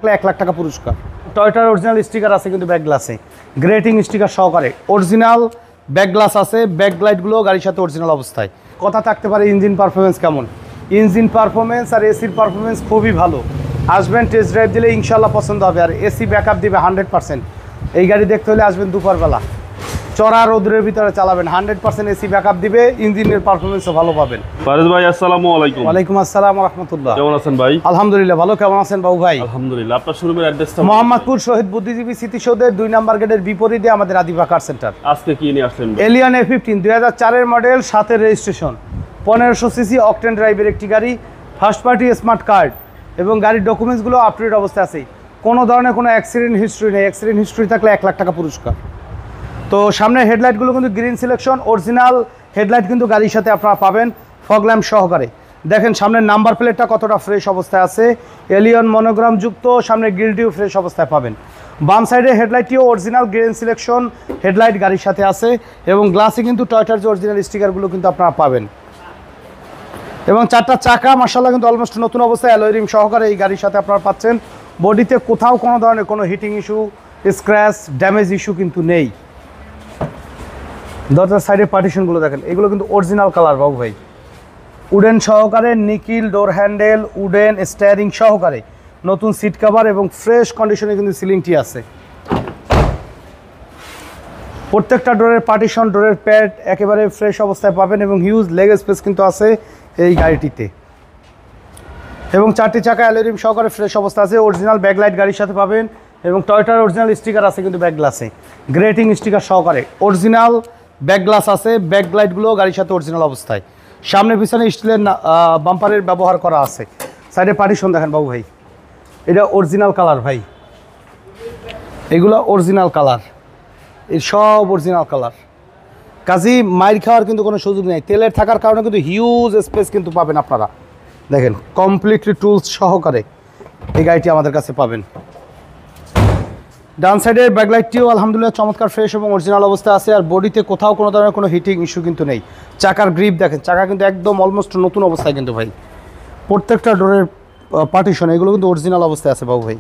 1 লাখ টাকা পুরস্কার। টয়োটার original sticker আছে কিন্তু ব্যাক গ্লাসে, গ্রেটিং স্টিকার সহকারে অরিজিনাল ব্যাক গ্লাস আছে। ব্যাক লাইটগুলো গাড়ির সাথে অরিজিনাল অবস্থায়। কথা থাকতে পারে ইঞ্জিন পারফরমেন্স কেমন, ইঞ্জিন পারফরমেন্স আর এসির পারফরমেন্স খুবই ভালো। আসবেন টেস্ট ড্রাইভ দিলে ইনশাল্লাহ পছন্দ হবে। আর এসি ব্যাকআপ দিবে 100%। এই গাড়ি দেখতে হলে আসবেন দুপুরবেলা, চড়া রোদের ভিতরে চালাবেন, 100% এসি ব্যাকআপ দিবে, ইঞ্জিনের পারফরমেন্সও ভালো পাবেন। ফারুজ ভাই আসসালামু আলাইকুম। ওয়ালাইকুম আসসালাম ওয়া রাহমাতুল্লাহ। কেমন আছেন ভাই? আলহামদুলিল্লাহ ভালো, কেমন আছেন বাবু ভাই? আলহামদুলিল্লাহ। আপনার শোরুমের অ্যাড্রেসটা? মোহাম্মদপুর শহীদ বুদ্ধিজীবী স্মৃতিসৌধের 2 নম্বর গেটের বিপরীতে আমাদের আদিবা কার সেন্টার। আজকে কি নিয়ে আসলেন? এলিয়ন A15 2004 এর মডেল, 7 রেজিস্ট্রেশন, 1500 সিসি অকটেন ড্রাইভের একটি গাড়ি, ফার্স্ট পার্টি স্মার্ট কার্ড এবং গাড়ির ডকুমেন্টসগুলো আপ টু ডেট অবস্থায় আছে। কোনো ধরনের কোনো অ্যাক্সিডেন্ট হিস্ট্রি নেই। অ্যাক্সিডেন্ট হিস্ট্রি থাকলে 1 লাখ টাকা পুরস্কার। তো সামনের হেডলাইটগুলো কিন্তু গ্রিন সিলেকশন, অরিজিনাল হেডলাইট কিন্তু গাড়ির সাথে আপনারা পাবেন ফগ ল্যাম্প সহকারে। দেখেন সামনের নাম্বার প্লেটটা কতটা ফ্রেশ অবস্থায় আছে, এলিয়ন মনোগ্রাম যুক্ত, সামনে গ্রিলটিও ফ্রেশ অবস্থায় পাবেন। বাম সাইডের হেডলাইটটিও অরিজিনাল গ্রিন সিলেকশন হেডলাইট গাড়ির সাথে আছে এবং গ্লাসে কিন্তু টয়োটার যে অরিজিনাল স্টিকারগুলো কিন্তু আপনারা পাবেন। এবং 4টা চাকা মাশাআল্লাহ কিন্তু অলমোস্ট নতুন অবস্থায় অ্যালয় রিম সহকারে এই গাড়ির সাথে আপনারা পাচ্ছেন। বডিতে কোথাও কোনো ধরনের কোনো hitting issue, scratch, damage issue কিন্তু নেই। দরজার সাইডের পার্টিশনগুলো দেখেন, এগুলো কিন্তু অরিজিনাল কালার বাবু ভাই। উডেন সহকারে নিকিল ডোর হ্যান্ডেল, উডেন স্টিয়ারিং সহকারে, নতুন সিট কভার এবং ফ্রেশ কন্ডিশনে কিন্তু সিলিংটি আছে। প্রত্যেকটা ডোরের পার্টিশন, ডোরের প্যাড একেবারে ফ্রেশ অবস্থায় পাবেন এবং হিউজ লেগ স্পেস কিন্তু আছে এই গাড়িটিতে। এবং 4টি চাকা অ্যালয় রিম সহকারে ফ্রেশ অবস্থা আছে। অরিজিনাল ব্যাকলাইট গাড়ির সাথে পাবেন এবং টয়োটার অরিজিনাল স্টিকার আছে কিন্তু ব্যাক গ্লাসে, গ্রেটিং স্টিকার সহকারে অরিজিনাল ব্যাক গ্লাস আছে। ব্যাক লাইটগুলো গাড়ির সাথে অরিজিনাল অবস্থায়। সামনে পিছনে স্টিলের বাম্পারের ব্যবহার করা আছে। সাইডে পার্টিশন দেখেন বাবু ভাই, এটা অরিজিনাল কালার ভাই, এগুলো অরিজিনাল কালার, এই সব অরিজিনাল কালার। কাজী মাইর খাওয়ার কিন্তু কোনো সুযোগ নেই। তেলের থাকার কারণে কিন্তু হিউজ স্পেস কিন্তু পাবেন আপনারা। দেখেন কমপ্লিটলি টুলস সহকারে এই গাড়িটি আমাদের কাছে পাবেন। ডান সাইডের ব্যাকলাইটটিও আলহামদুলিল্লাহ চমৎকার ফ্রেশ এবং অরিজিনাল অবস্থায় আছে। আর বডিতে কোথাও কোনো ধরনের কোনো হিটিং ইস্যু কিন্তু নেই। চাকার গ্রিপ দেখেন, চাকা কিন্তু একদম অলমোস্ট নতুন অবস্থায় কিন্তু ভাই। প্রত্যেকটা ডোরের পার্টিশন এগুলো কিন্তু অরিজিনাল অবস্থায় আছে বাবু ভাই।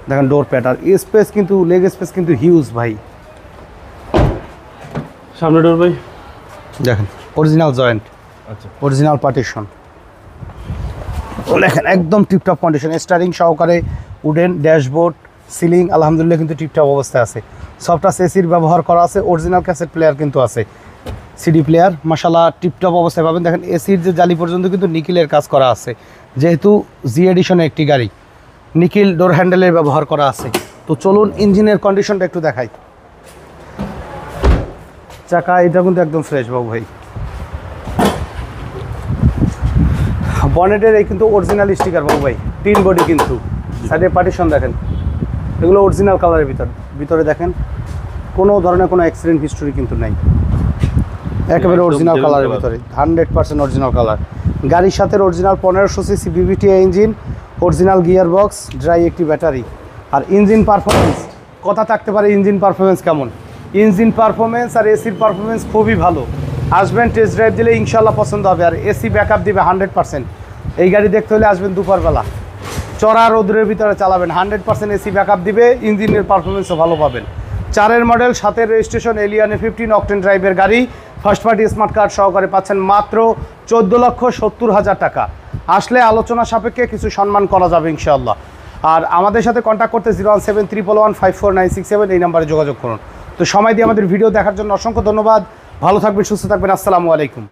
দেখেন ডোর প্যাটার স্পেস কিন্তু, লেগ স্পেস কিন্তু হিউজ ভাই। সামনে ডোর ভাই দেখেন অরিজিনাল জয়েন্ট, আচ্ছা অরিজিনাল পার্টিশন দেখেন একদম টিপটপ কন্ডিশন, স্টারিং সহকারে, উডেন ড্যাশবোর্ড, সিলিং আলহামদুলিল্লাহ কিন্তু টিপটপ অবস্থায় আছে। সফটওয়্যার এসির ব্যবহার করা আছে, অরিজিনাল ক্যাসেট প্লেয়ার কিন্তু আছে, সিডি প্লেয়ার মাশাআল্লাহ টিপটপ অবস্থায় পাবেন। দেখেন এসির যে জালি পর্যন্ত কিন্তু নিকিলের কাজ করা আছে, যেহেতু জি এডিশনের একটি গাড়ি, নিকিল ডোর হ্যান্ডেলের ব্যবহার করা আছে। তো চলুন ইঞ্জিনের কন্ডিশনটা একটু দেখাই। চাকা এটা কিন্তু একদম ফ্রেশ বাবু ভাই। বনেটের এই কিন্তু অরিজিনাল স্টিকার বাবু ভাই, টিন বডি কিন্তু। সাইডে পার্টিশন দেখেন, এগুলো অরিজিনাল কালারের ভিতরে দেখেন কোনো ধরনের কোনো অ্যাক্সিডেন্ট হিস্টোরি কিন্তু নাই। একেবারে অরিজিনাল কালারের ভিতরে, 100% অরিজিনাল কালার। গাড়ির সাথে original 1500 CC বিবিটিআই engine, original gear box, dry একটি ব্যাটারি। আর ইঞ্জিন পারফরমেন্স, কথা থাকতে পারে ইঞ্জিন পারফরমেন্স কেমন, ইঞ্জিন পারফরমেন্স আর এসির পারফরমেন্স খুবই ভালো। আসবেন টেস্ট ড্রাইভ দিলে ইনশাল্লাহ পছন্দ হবে। আর এসি ব্যাকআপ দিবে 100%। এই গাড়ি দেখতে হলে আসবেন দুপুরবেলা, চড়া রোদের ভিতরে চালাবেন, 100% এসি ব্যাকআপ দিবে, ইঞ্জিনের পারফরমেন্সও ভালো পাবেন। 4 model, 7 registration, Allion A15 octane ড্রাইভের গাড়ি, ফার্স্ট পার্টি স্মার্ট কার্ড সহকারে পাচ্ছেন মাত্র 14,70,000 টাকা। আসলে আলোচনা সাপেক্ষে কিছু সম্মান করা যাবে ইনশাআল্লাহ। আর আমাদের সাথে কন্ট্যাক্ট করতে 01731154967 এই নাম্বারে যোগাযোগ করুন। তো সময় দিয়ে আমাদের ভিডিও দেখার জন্য অসংখ্য ধন্যবাদ। ভালো থাকবেন, সুস্থ থাকবেন, আসসালামু আলাইকুম।